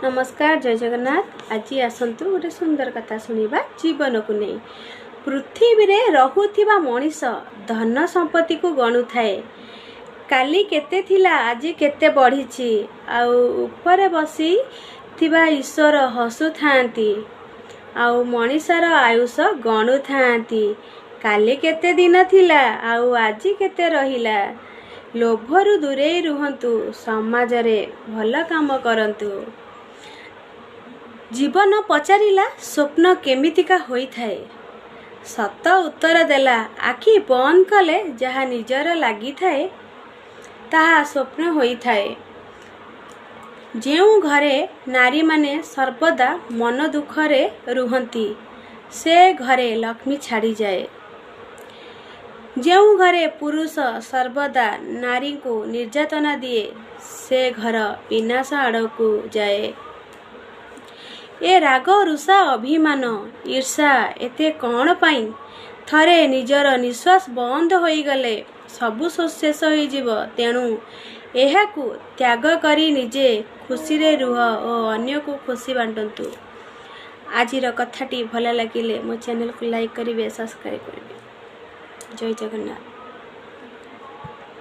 नमस्कार जय जगन्नाथ। आज आसतु गोटे सुंदर कथा शुणा जीवन को नहीं। पृथ्वी रे रहुथिबा मनीष धन संपत्ति को गणु थाए। काली केते थिला आज केते बढ़ी आउ ऊपर बसी थिबा ईश्वर हसु थांती आउ मनीषर आयुष गणु थांती। काली केते दिन थिला आउ आज केते रहिला। लोभरु दूरे रुहंतु, समाज रे भल काम करंतु। जीवन पचारिला स्वप्न केमितिका होई थाए। सत उत्तर देला आखि बंद कले जहा निजर लगी थाए ताहा स्वप्न होई थाए। जेउ घरे नारी माने सर्वदा मन दुखरे रुहंती से घरे लक्ष्मी छाड़ी जाए। जेउ घरे पुरुष सर्वदा नारी को निर्यातना दिए से घर विनाश आड़कू जाए। ए राग रुषा अभिमान ईर्षा एते कौन पाई? थरे निजर निश्वास बंद होई गले सबु शेष होई जीव। तेणु एहाकू त्याग करी निजे खुशी रे रुह और अन्य को खुशी बांटंतु। आजिर कथाटी भल लगिले मो चैनल को लाइक करिवे, सब्सक्राइब करिवे। जय जगन्नाथ।